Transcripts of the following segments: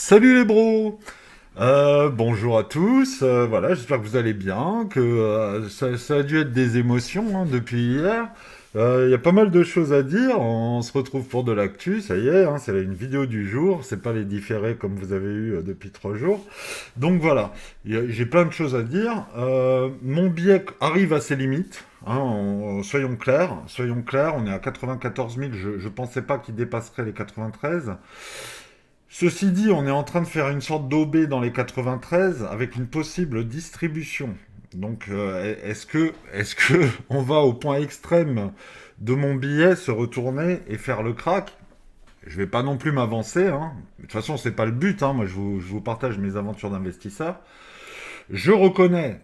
Salut les bros. Bonjour à tous. Voilà, j'espère que vous allez bien, que ça a dû être des émotions hein, depuis hier. Il y a pas mal de choses à dire. On se retrouve pour de l'actu, ça y est, hein, c'est une vidéo du jour. C'est pas les différés comme vous avez eu depuis 3 jours. Donc voilà, j'ai plein de choses à dire. Mon billet arrive à ses limites. Hein, soyons clairs, soyons clairs. On est à 94 000. Je pensais pas qu'il dépasserait les 93. Ceci dit, on est en train de faire une sorte d'OB dans les 93 avec une possible distribution. Donc, est-ce que on va au point extrême de mon billet, se retourner et faire le crack? Je vais pas non plus m'avancer, hein. De toute façon, c'est pas le but, hein. Moi, je vous partage mes aventures d'investisseur. Je reconnais,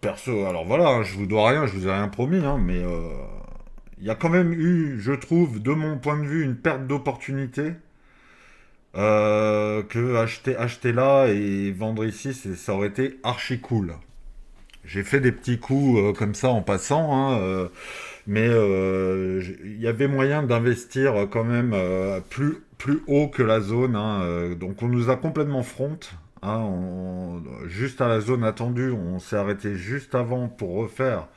perso, alors voilà, hein, je vous dois rien, je vous ai rien promis, hein, mais il y a quand même eu, je trouve, de mon point de vue, une perte d'opportunité. Que acheter là et vendre ici, ça aurait été archi cool. J'ai fait des petits coups comme ça en passant, hein, mais il y avait moyen d'investir quand même plus haut que la zone. Hein, donc on nous a complètement front. Hein, juste à la zone attendue, on s'est arrêté juste avant pour refaire.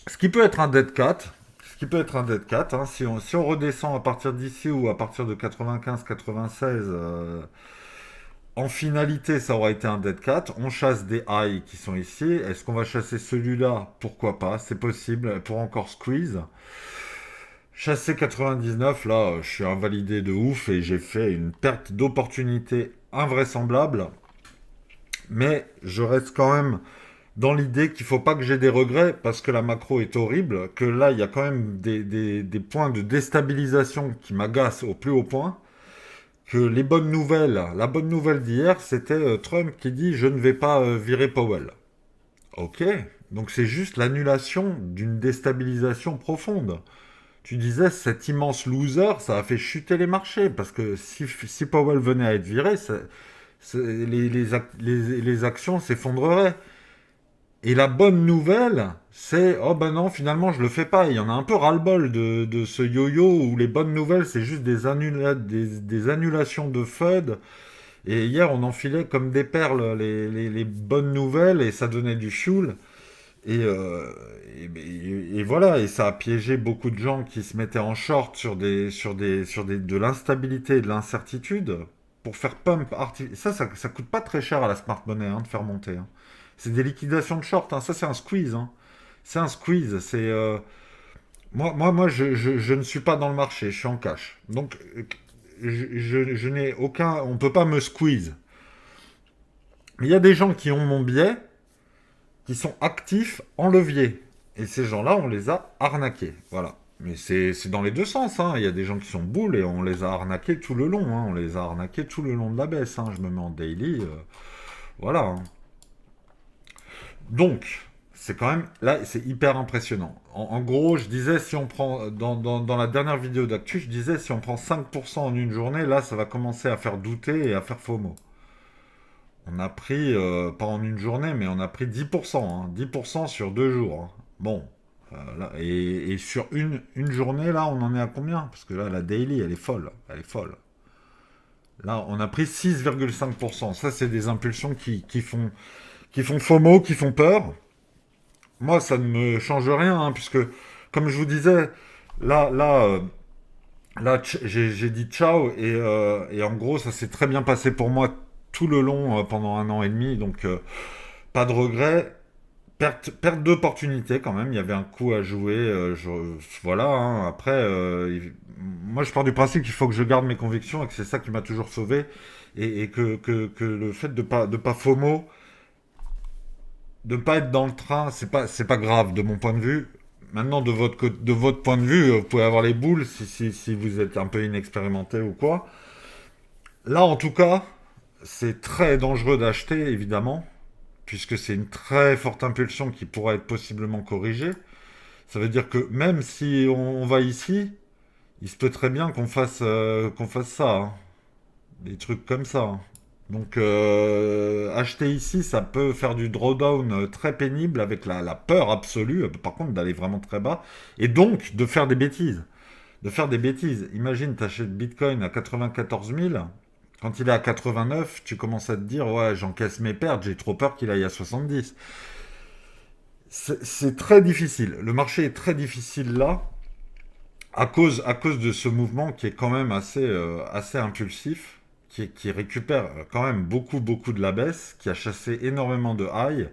Ce qui peut être un dead cat. Ce qui peut être un dead cat. Hein, si on redescend à partir d'ici ou à partir de 95-96, en finalité, ça aura été un dead cat. On chasse des highs qui sont ici. Est-ce qu'on va chasser celui-là? Pourquoi pas? C'est possible. Pour encore squeeze. Chasser 99, là, je suis invalidé de ouf et j'ai fait une perte d'opportunité invraisemblable. Mais je reste quand même dans l'idée qu'il faut pas que j'ai des regrets parce que la macro est horrible, que là, il y a quand même des points de déstabilisation qui m'agacent au plus haut point. Que les bonnes nouvelles, la bonne nouvelle d'hier, c'était Trump qui dit je ne vais pas virer Powell. Ok, donc c'est juste l'annulation d'une déstabilisation profonde. Tu disais cet immense loser, ça a fait chuter les marchés parce que si Powell venait à être viré, les actions s'effondreraient. Et la bonne nouvelle, c'est oh ben non, finalement je le fais pas. Il y en a un peu ras-le-bol de ce yo-yo où les bonnes nouvelles c'est juste des annulations de FUD. Et hier on enfilait comme des perles les bonnes nouvelles et ça donnait du fuel. Et, euh, et voilà, et ça a piégé beaucoup de gens qui se mettaient en short de l'instabilité et de l'incertitude pour faire ça coûte pas très cher à la smart money hein, de faire monter. Hein. C'est des liquidations de short, hein. Ça c'est un squeeze. Hein. C'est un squeeze. Moi je ne suis pas dans le marché, je suis en cash. Donc, je n'ai aucun. On peut pas me squeeze. Mais il y a des gens qui ont mon biais, qui sont actifs en levier. Et ces gens-là, on les a arnaqués. Voilà. Mais c'est dans les deux sens. Hein. Il y a des gens qui sont boules et on les a arnaqués tout le long. Hein. On les a arnaqués tout le long de la baisse. Hein. Je me mets en daily. Voilà. Hein. Donc, c'est quand même, là, c'est hyper impressionnant. En gros, je disais, si on prend, dans la dernière vidéo d'actu, je disais, si on prend 5% en une journée, là, ça va commencer à faire douter et à faire FOMO. On a pris, pas en une journée, mais on a pris 10%, hein, 10% sur 2 jours. Hein. Bon. Là, et sur une journée, là, on en est à combien? Parce que là, la daily, elle est folle. Elle est folle. Là, on a pris 6,5%. Ça, c'est des impulsions qui font FOMO, qui font peur. Moi, ça ne me change rien, hein, puisque, comme je vous disais, là, là, euh, là, j'ai dit ciao, et en gros, ça s'est très bien passé pour moi tout le long, pendant 1 an et demi, donc pas de regret. Perte d'opportunité quand même, il y avait un coup à jouer, voilà, hein. Après, moi je pars du principe qu'il faut que je garde mes convictions et que c'est ça qui m'a toujours sauvé, et que le fait de pas FOMO, de ne pas être dans le train, c'est pas grave de mon point de vue. Maintenant, de votre point de vue, vous pouvez avoir les boules si vous êtes un peu inexpérimenté ou quoi. Là, en tout cas, c'est très dangereux d'acheter, évidemment, puisque c'est une très forte impulsion qui pourra être possiblement corrigée. Ça veut dire que même si on va ici, il se peut très bien qu'on fasse ça. Hein. Des trucs comme ça. Hein. Donc, acheter ici, ça peut faire du drawdown très pénible avec la peur absolue, par contre, d'aller vraiment très bas, et donc de faire des bêtises. de faire des bêtises. Imagine, tu achètes Bitcoin à 94 000. Quand il est à 89, tu commences à te dire, ouais, j'encaisse mes pertes, j'ai trop peur qu'il aille à 70. C'est très difficile. Le marché est très difficile là, à cause de ce mouvement qui est quand même assez impulsif, qui récupère quand même beaucoup de la baisse, qui a chassé énormément de high.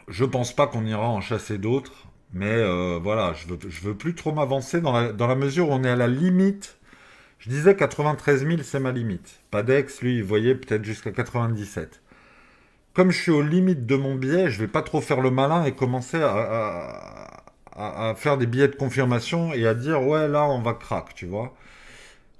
Je pense pas qu'on ira en chasser d'autres, mais voilà, je veux plus trop m'avancer dans la mesure où on est à la limite. Je disais 93 000, c'est ma limite. Padex, lui, il voyait peut-être jusqu'à 97. Comme je suis aux limites de mon billet, je vais pas trop faire le malin et commencer à faire des billets de confirmation et à dire ouais là on va crack, tu vois.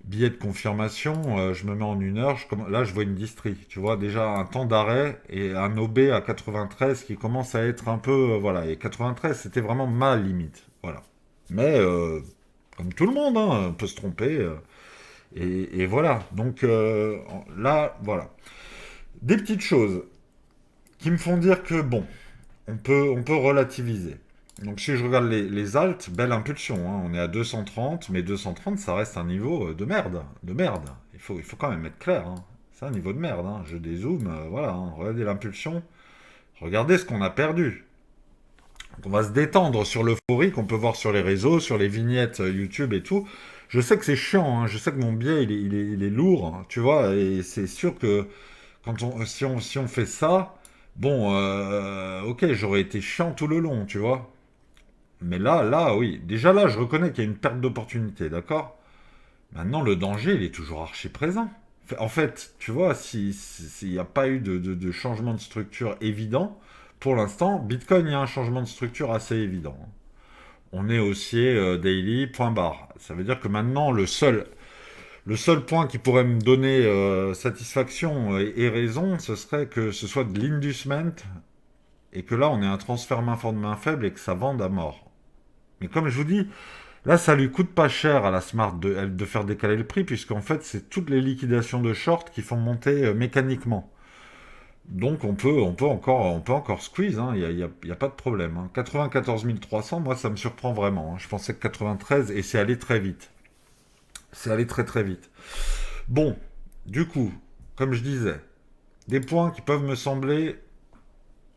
Billet de confirmation, je me mets en 1 heure, là je vois une distrie, tu vois, déjà un temps d'arrêt et un OB à 93 qui commence à être un peu, voilà, et 93 c'était vraiment ma limite, voilà. Mais comme tout le monde, hein, on peut se tromper, et voilà, donc là, voilà. Des petites choses qui me font dire que bon, on peut relativiser. Donc si je regarde les alts, belle impulsion, hein. On est à 230, mais 230 ça reste un niveau de merde, de merde. Il faut quand même être clair, hein. C'est un niveau de merde, hein. Je dézoome, voilà, hein. Regardez l'impulsion, regardez ce qu'on a perdu. Donc on va se détendre sur l'euphorie qu'on peut voir sur les réseaux, sur les vignettes YouTube et tout. Je sais que c'est chiant, hein. Je sais que mon biais il est lourd, hein, tu vois, et c'est sûr que si on fait ça, bon, ok, j'aurais été chiant tout le long, tu vois. Mais là, oui. Déjà là, je reconnais qu'il y a une perte d'opportunité, d'accord? Maintenant, le danger, il est toujours archi présent. En fait, tu vois, s'il n'y a pas eu de changement de structure évident, pour l'instant, Bitcoin, il y a un changement de structure assez évident. On est haussier daily, point barre. Ça veut dire que maintenant, le seul point qui pourrait me donner satisfaction et raison, ce serait que ce soit de l'inducement et que là, on ait un transfert main forte main faible et que ça vende à mort. Mais comme je vous dis, là, ça lui coûte pas cher à la Smart de faire décaler le prix, puisqu'en fait, c'est toutes les liquidations de short qui font monter mécaniquement. Donc on peut encore squeeze, hein, il y a pas de problème, hein. 94 300, moi ça me surprend vraiment, hein. Je pensais que 93 et c'est allé très vite. C'est allé très très vite. Bon, du coup, comme je disais, des points qui peuvent me sembler.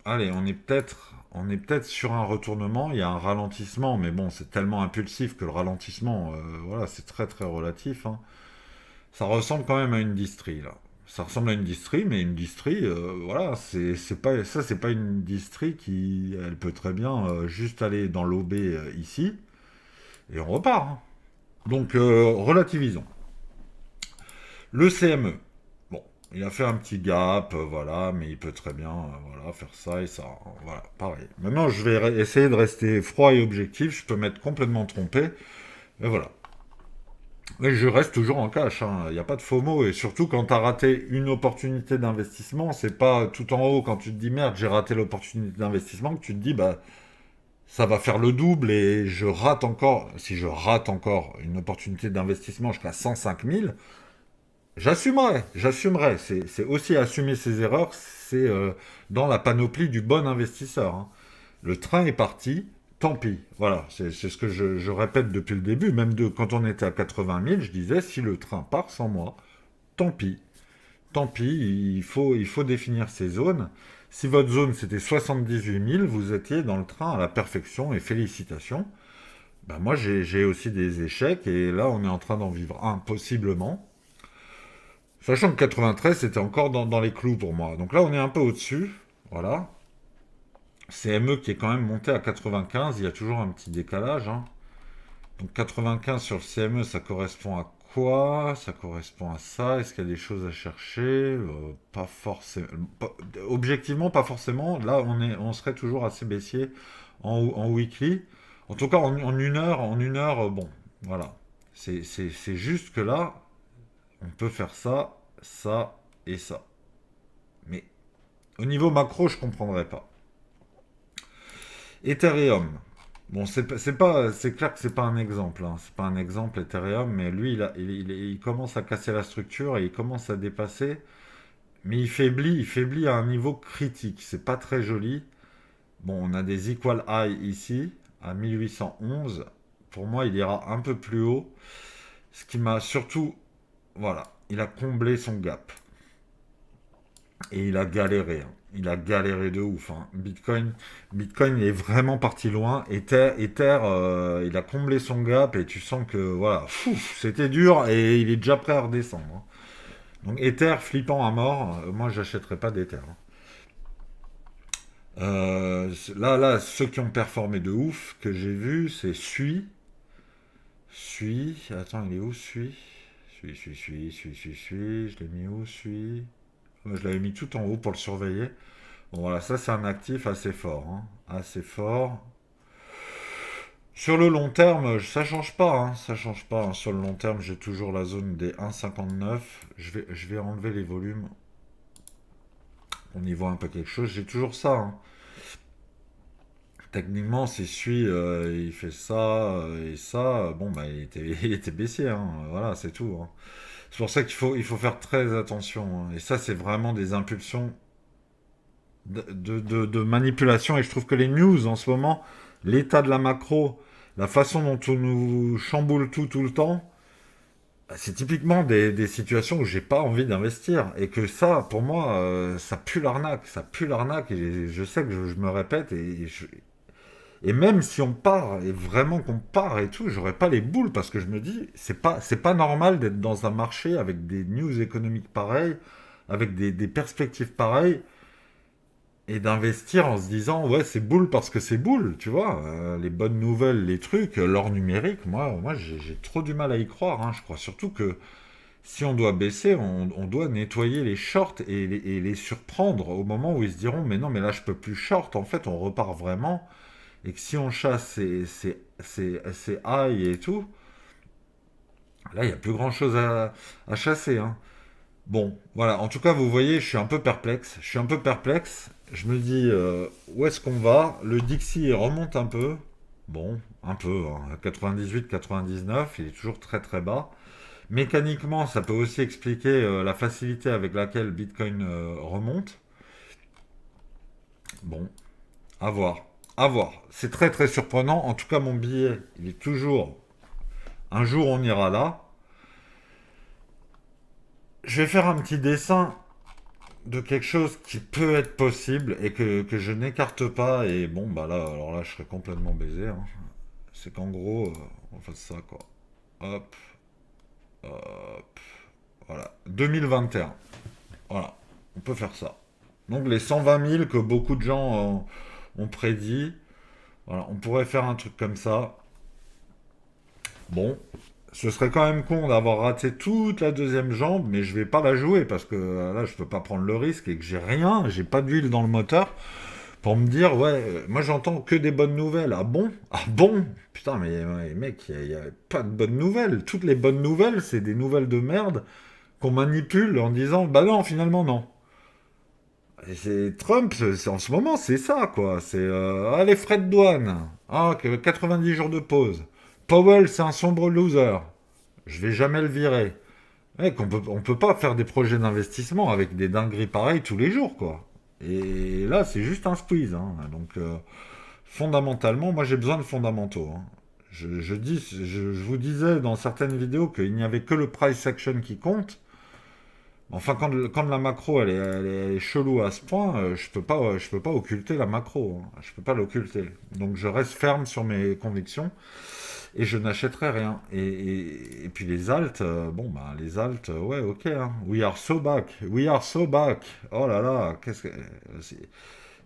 Allez, on est peut-être sur un retournement, il y a un ralentissement, mais bon, c'est tellement impulsif que le ralentissement, voilà, c'est très très relatif, hein. Ça ressemble quand même à une distrie, là. Ça ressemble à une distrie, mais une distrie, voilà, c'est pas une distrie qui, elle peut très bien juste aller dans l'OB ici, et on repart, hein. Donc, relativisons. Le CME. Bon, il a fait un petit gap, voilà, mais il peut très bien voilà, faire ça et ça. Voilà, pareil. Maintenant, je vais essayer de rester froid et objectif. Je peux m'être complètement trompé. Mais voilà. Mais je reste toujours en cash, hein. Il n'y a pas de FOMO. Et surtout, quand tu as raté une opportunité d'investissement, c'est pas tout en haut quand tu te dis merde, j'ai raté l'opportunité d'investissement, que tu te dis bah ça va faire le double et je rate encore. Si je rate encore une opportunité d'investissement jusqu'à 105 000, j'assumerai. C'est aussi assumer ses erreurs, c'est dans la panoplie du bon investisseur, hein. Le train est parti, tant pis. Voilà, c'est ce que je répète depuis le début. Même quand on était à 80 000, je disais, si le train part sans moi, tant pis. Tant pis, il faut définir ses zones. Si votre zone c'était 78 000, vous étiez dans le train à la perfection et félicitations. Ben moi j'ai aussi des échecs et là on est en train d'en vivre un, possiblement. Sachant que 93, c'était encore dans les clous pour moi. Donc là, on est un peu au-dessus. Voilà. CME qui est quand même monté à 95, il y a toujours un petit décalage, hein. Donc 95 sur le CME, ça correspond à quoi? Ça correspond à ça. Est-ce qu'il y a des choses à chercher? Pas forcément. Objectivement, pas forcément. Là, on serait toujours assez baissier en weekly. En tout cas, en 1 heure, bon, voilà. C'est juste que là, on peut faire ça, ça et ça. Mais au niveau macro, je comprendrais pas. Ethereum. Bon, c'est clair que c'est pas un exemple, hein. C'est pas un exemple Ethereum, mais lui, il commence à casser la structure et il commence à dépasser. Mais il faiblit à un niveau critique. C'est pas très joli. Bon, on a des equal high ici à 1811. Pour moi, il ira un peu plus haut. Ce qui m'a surtout, voilà, il a comblé son gap. Et il a galéré, hein. Il a galéré de ouf, hein. Bitcoin est vraiment parti loin. Ether, il a comblé son gap et tu sens que voilà, fou, c'était dur et il est déjà prêt à redescendre, hein. Donc Ether flippant à mort. Moi, j'achèterai pas d'Ether, hein. Là, ceux qui ont performé de ouf que j'ai vu, c'est Sui. Attends, il est où Sui. Je l'ai mis où Sui? Moi, je l'avais mis tout en haut pour le surveiller. Bon, voilà, ça c'est un actif assez fort, hein. Assez fort. Sur le long terme, ça change pas, hein. Ça change pas, hein. Sur le long terme, j'ai toujours la zone des 1,59. Je vais enlever les volumes. On y voit un peu quelque chose. J'ai toujours ça, hein. Techniquement, si celui il fait ça et ça, bon bah il était baissier, hein. Voilà, c'est tout, hein. C'est pour ça qu'il faut faire très attention, hein. Et ça, c'est vraiment des impulsions de manipulation. Et je trouve que les news en ce moment, l'état de la macro, la façon dont on nous chamboule tout le temps, c'est typiquement des situations où j'ai pas envie d'investir. Et que ça, pour moi, ça pue l'arnaque. Ça pue l'arnaque. Et je sais que je me répète. Et même si on part, et vraiment qu'on part et tout, j'aurais pas les boules parce que je me dis, c'est pas normal d'être dans un marché avec des news économiques pareilles, avec des perspectives pareilles et d'investir en se disant ouais c'est boule parce que c'est boule, tu vois. Les bonnes nouvelles, les trucs, l'or numérique, moi j'ai trop du mal à y croire, hein. Je crois surtout que si on doit baisser, on doit nettoyer les shorts et les surprendre au moment où ils se diront mais non mais là je peux plus short, en fait on repart vraiment, et que si on chasse ces high et tout, là il n'y a plus grand chose à chasser, hein. Bon, voilà. En tout cas, vous voyez, je suis un peu perplexe. Je suis un peu perplexe. Je me dis, où est-ce qu'on va? Le Dixie il remonte un peu. Bon, un peu, hein. 98, 99, il est toujours très bas. Mécaniquement, ça peut aussi expliquer la facilité avec laquelle Bitcoin remonte. Bon, à voir. À voir. C'est très surprenant. En tout cas, mon billet, il est toujours. Un jour, on ira là. Je vais faire un petit dessin de quelque chose qui peut être possible et que je n'écarte pas. Et bon, bah là, alors là, je serais complètement baisé, hein. C'est qu'en gros, on fasse ça, quoi. Hop, hop, voilà. 2021. Voilà, on peut faire ça. Donc les 120 000 que beaucoup de gens ont prédit, voilà, on pourrait faire un truc comme ça. Bon, ce serait quand même con d'avoir raté toute la deuxième jambe, mais je vais pas la jouer parce que là, je peux pas prendre le risque et que j'ai rien, j'ai pas d'huile dans le moteur pour me dire, ouais, moi j'entends que des bonnes nouvelles. Ah bon? Ah bon? Putain, mais ouais, mec, y a pas de bonnes nouvelles. Toutes les bonnes nouvelles, c'est des nouvelles de merde qu'on manipule en disant, bah non, finalement non. Et c'est Trump, en ce moment, c'est ça, quoi. C'est, ah, les frais de douane. Ah, 90 jours de pause. Powell, c'est un sombre loser. Je vais jamais le virer. Mec, on peut pas faire des projets d'investissement avec des dingueries pareilles tous les jours, quoi. Et là, c'est juste un squeeze, hein. Donc, fondamentalement, moi, j'ai besoin de fondamentaux, hein. Je vous disais dans certaines vidéos qu'il n'y avait que le price action qui compte. Enfin, quand la macro, elle est chelou à ce point, je peux pas occulter la macro, hein. Je peux pas l'occulter. Donc, je reste ferme sur mes convictions. Et je n'achèterai rien. Et puis les alts, bon bah les alts, ouais ok, hein. We are so back, we are so back. Oh là là, qu'est-ce que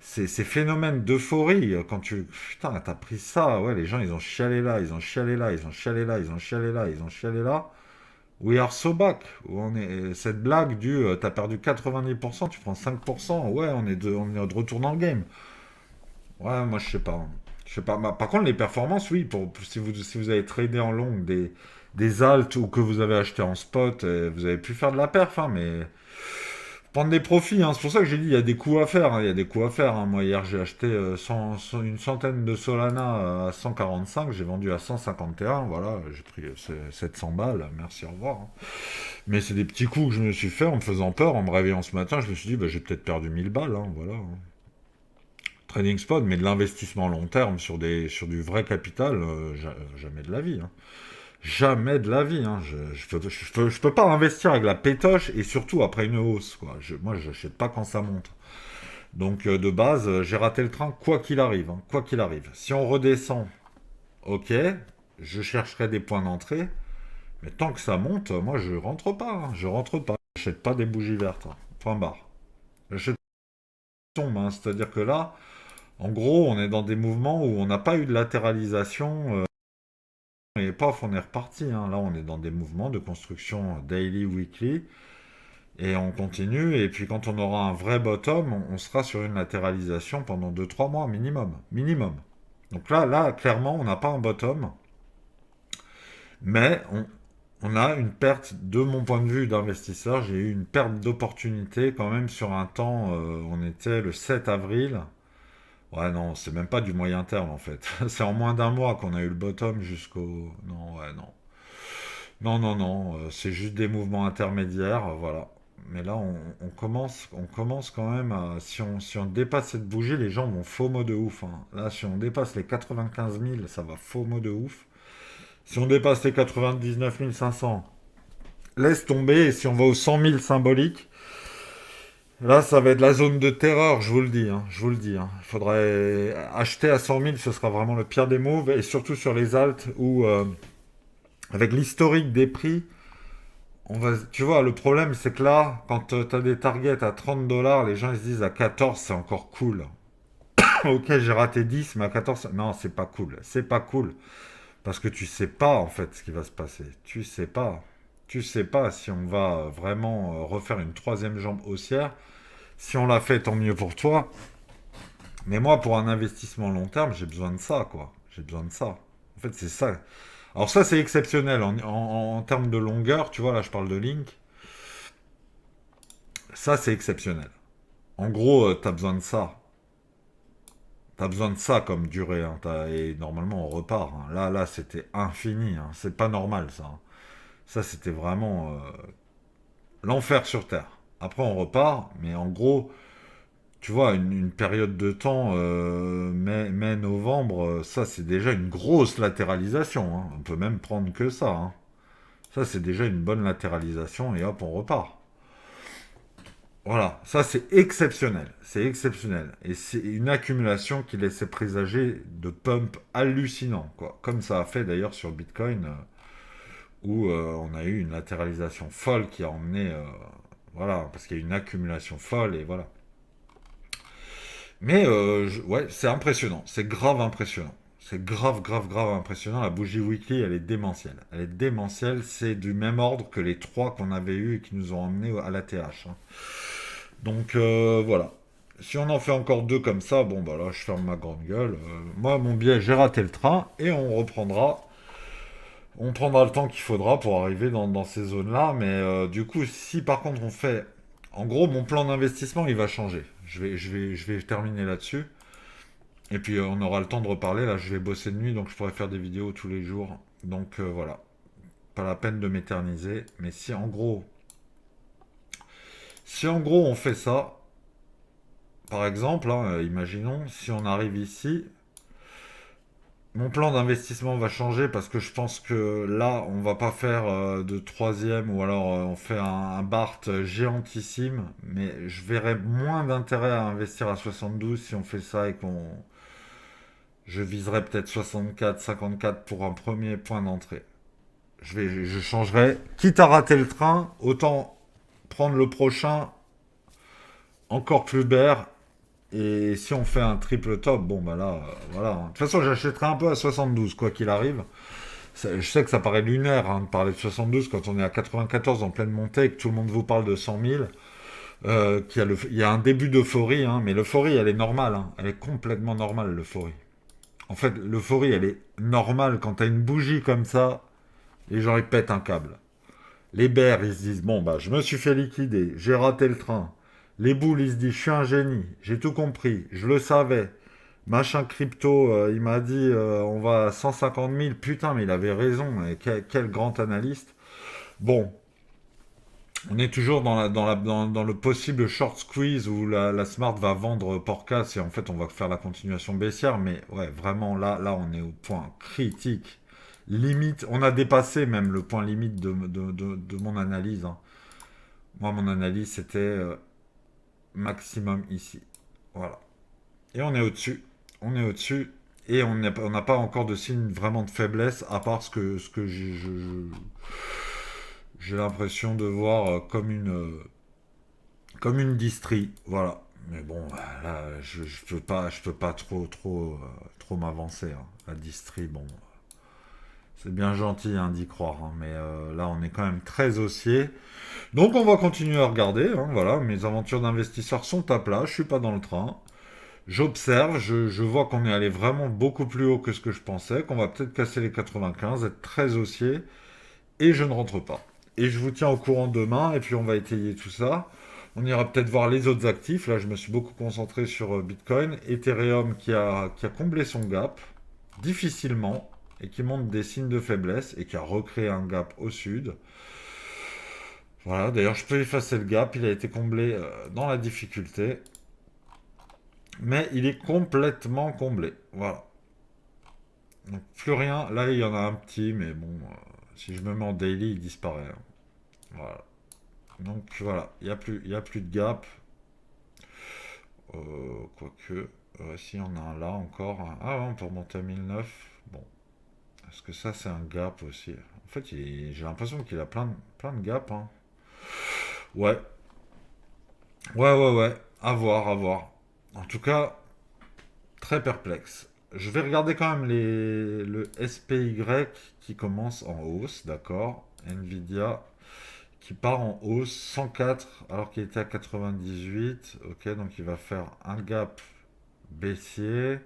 ces phénomènes d'euphorie quand tu putain t'as pris ça, ouais les gens ils ont chialé là, ils ont chialé là, ils ont chialé là, ils ont chialé là, ils ont chialé là. We are so back. Où on est cette blague du t'as perdu 90%, tu prends 5%, ouais on est de retour dans le game. Ouais, moi je sais pas, hein. Je sais pas. Bah, par contre, les performances, oui, si vous avez tradé en longue des alts ou que vous avez acheté en spot, vous avez pu faire de la perf, hein, mais prendre des profits, hein. C'est pour ça que j'ai dit il y a des coups à faire, hein, il y a des coups à faire, hein. Moi, hier, j'ai acheté une centaine de Solana à 145, j'ai vendu à 151, voilà, j'ai pris 700 balles, merci, au revoir, hein. Mais c'est des petits coups que je me suis fait en me faisant peur, en me réveillant ce matin, je me suis dit, bah, j'ai peut-être perdu 1000 balles, hein, voilà, hein. trading spot, mais de l'investissement long terme sur du vrai capital, jamais de la vie, hein. Jamais de la vie, hein. Je peux pas investir avec la pétoche et surtout après une hausse, quoi. Moi, je n'achète pas quand ça monte. Donc, de base, j'ai raté le train quoi qu'il arrive, hein, quoi qu'il arrive. Si on redescend, ok, je chercherai des points d'entrée, mais tant que ça monte, moi, je rentre pas, hein. Je rentre pas. J'achète pas des bougies vertes, hein. Point barre. J'achète tombe, hein. C'est-à-dire que là, en gros, on est dans des mouvements où on n'a pas eu de latéralisation. Et paf, on est reparti, hein. Là, on est dans des mouvements de construction daily, weekly. Et on continue. Et puis, quand on aura un vrai bottom, on sera sur une latéralisation pendant 2 3 mois minimum. Minimum. Donc là, clairement, on n'a pas un bottom. Mais on a une perte, de mon point de vue d'investisseur, j'ai eu une perte d'opportunité quand même sur un temps. On était le 7 avril. Ouais, non, c'est même pas du moyen terme en fait. C'est en moins d'un mois qu'on a eu le bottom jusqu'au. Non, ouais, non. Non, non, non, c'est juste des mouvements intermédiaires, voilà. Mais là, on commence quand même à. Si on dépasse cette bougie, les gens vont FOMO de ouf, hein. Là, si on dépasse les 95 000, ça va FOMO de ouf. Si on dépasse les 99 500, laisse tomber. Et si on va aux 100 000 symboliques, là, ça va être la zone de terreur, je vous le dis, hein, je vous le dis, hein. Il faudrait acheter à 100 000, ce sera vraiment le pire des moves, et surtout sur les alts où, avec l'historique des prix, tu vois, le problème, c'est que là, quand tu as des targets à 30 dollars, les gens ils se disent à 14, c'est encore cool. Ok, j'ai raté 10, mais à 14, non, c'est pas cool. C'est pas cool. Parce que tu sais pas, en fait, ce qui va se passer. Tu sais pas. Tu sais pas si on va vraiment refaire une troisième jambe haussière. Si on l'a fait, tant mieux pour toi. Mais moi, pour un investissement long terme, j'ai besoin de ça, quoi. J'ai besoin de ça. En fait, c'est ça. Alors ça, c'est exceptionnel. En termes de longueur, tu vois, là, je parle de Link. Ça, c'est exceptionnel. En gros, tu as besoin de ça. T'as besoin de ça comme durée, hein. Et normalement, on repart, hein. Là, c'était infini, hein. C'est pas normal, ça, hein. Ça, c'était vraiment l'enfer sur Terre. Après, on repart, mais en gros, tu vois, une période de temps, novembre, ça, c'est déjà une grosse latéralisation, hein. On peut même prendre que ça, hein. Ça, c'est déjà une bonne latéralisation, et hop, on repart. Voilà, ça c'est exceptionnel, c'est exceptionnel. Et c'est une accumulation qui laissait présager de pump hallucinant, quoi. Comme ça a fait d'ailleurs sur Bitcoin, où on a eu une latéralisation folle qui a emmené, voilà, parce qu'il y a eu une accumulation folle, et voilà. Mais ouais, c'est impressionnant, c'est grave impressionnant. C'est grave, grave, grave impressionnant. La bougie weekly, elle est démentielle. Elle est démentielle, c'est du même ordre que les trois qu'on avait eu et qui nous ont emmenés à la TH, hein. Donc voilà. Si on en fait encore deux comme ça, bon bah là je ferme ma grande gueule. Moi mon biais, j'ai raté le train et on reprendra. On prendra le temps qu'il faudra pour arriver dans ces zones-là. Mais du coup, si par contre on fait. En gros, mon plan d'investissement il va changer. Je vais terminer là-dessus. Et puis on aura le temps de reparler. Là je vais bosser de nuit donc je pourrai faire des vidéos tous les jours. Donc voilà. Pas la peine de m'éterniser. Mais si en gros on fait ça, par exemple, hein, imaginons, si on arrive ici, mon plan d'investissement va changer parce que je pense que là, on va pas faire de troisième ou alors on fait un BART géantissime, mais je verrais moins d'intérêt à investir à 72 si on fait ça et qu'on... Je viserais peut-être 64, 54 pour un premier point d'entrée. Je changerai. Quitte à rater le train, autant prendre le prochain encore plus bas. Et si on fait un triple top, bon bah là, voilà, hein. De toute façon, j'achèterai un peu à 72, quoi qu'il arrive. Je sais que ça paraît lunaire, hein, de parler de 72 quand on est à 94 en pleine montée et que tout le monde vous parle de 100 000. Il y a un début d'euphorie, hein, mais l'euphorie, elle est normale, hein. Elle est complètement normale, l'euphorie. En fait, l'euphorie, elle est normale quand t'as une bougie comme ça, les gens ils pètent un câble. Les bears, ils se disent, bon, bah, je me suis fait liquider, j'ai raté le train. Les boules, ils se disent, je suis un génie, j'ai tout compris, je le savais. Machin crypto, il m'a dit, on va à 150 000. Putain, mais il avait raison, et quel grand analyste. Bon, On est toujours dans le possible short squeeze où la Smart va vendre Porcas et en fait on va faire la continuation baissière. Mais ouais, vraiment là on est au point critique. Limite, on a dépassé même le point limite de mon analyse, hein. Moi, mon analyse, c'était maximum ici. Voilà. Et on est au-dessus. On est au-dessus. Et on n'a pas encore de signe vraiment de faiblesse, à part ce que j'ai l'impression de voir comme une distrie. Voilà. Mais bon, là, je peux pas trop m'avancer, hein. La distrie, bon, c'est bien gentil, hein, d'y croire, hein, mais là, on est quand même très haussier. Donc, on va continuer à regarder, hein, voilà. Mes aventures d'investisseur sont à plat. Je suis pas dans le train. J'observe, je vois qu'on est allé vraiment beaucoup plus haut que ce que je pensais, qu'on va peut-être casser les 95, être très haussier, et je ne rentre pas. Et je vous tiens au courant demain, et puis on va étayer tout ça. On ira peut-être voir les autres actifs. Là, je me suis beaucoup concentré sur Bitcoin. Ethereum qui a comblé son gap, difficilement, et qui montre des signes de faiblesse, et qui a recréé un gap au sud. Voilà, d'ailleurs, je peux effacer le gap, il a été comblé dans la difficulté, mais il est complètement comblé. Voilà. Donc plus rien. Là, il y en a un petit, mais bon, si je me mets en daily, il disparaît, hein. Voilà. Donc voilà, il y a plus de gap. Quoique, si on a un là encore. Ah ouais, on peut remonter à 1009. Bon, est-ce que ça c'est un gap aussi? En fait, j'ai l'impression qu'il a plein de gaps, hein. Ouais, ouais. À voir, à voir. En tout cas, très perplexe. Je vais regarder quand même le SPY qui commence en hausse, d'accord. Nvidia qui part en hausse, 104 alors qu'il était à 98. Ok, donc il va faire un gap baissier.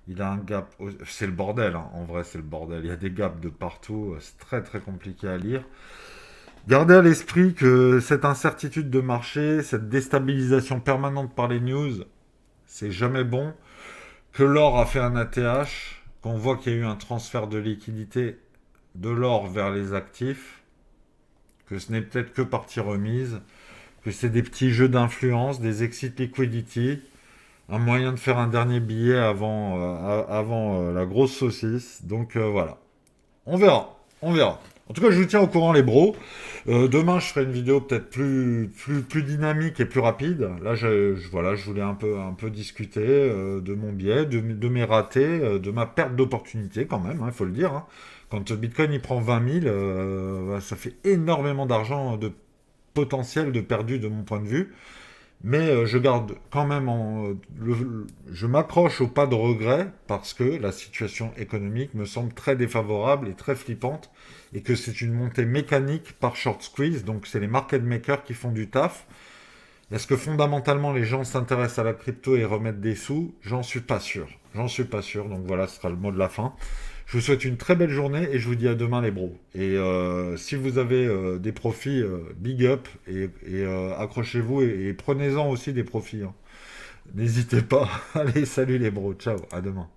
Il a un gap. C'est le bordel, hein. En vrai, c'est le bordel. Il y a des gaps de partout. C'est très très compliqué à lire. Gardez à l'esprit que cette incertitude de marché, cette déstabilisation permanente par les news, c'est jamais bon. Que l'or a fait un ATH, qu'on voit qu'il y a eu un transfert de liquidité de l'or vers les actifs, que ce n'est peut-être que partie remise, que c'est des petits jeux d'influence, des exit liquidity, un moyen de faire un dernier billet avant la grosse saucisse. Donc voilà, on verra, on verra. En tout cas, je vous tiens au courant, les bros. Demain, je ferai une vidéo peut-être plus dynamique et plus rapide. Là, voilà, je voulais un peu discuter de mon biais, de mes ratés, de ma perte d'opportunité quand même, il faut le dire, hein. Quand Bitcoin il prend 20 000, ça fait énormément d'argent de potentiel de perdu de mon point de vue. Mais je garde quand même je m'accroche au pas de regret parce que la situation économique me semble très défavorable et très flippante et que c'est une montée mécanique par short squeeze. Donc c'est les market makers qui font du taf. Est-ce que fondamentalement les gens s'intéressent à la crypto et remettent des sous? J'en suis pas sûr. J'en suis pas sûr. Donc voilà, ce sera le mot de la fin. Je vous souhaite une très belle journée et je vous dis à demain les bros. Et si vous avez des profits, big up et accrochez-vous et prenez-en aussi des profits, hein. N'hésitez pas. Allez, salut les bros. Ciao, à demain.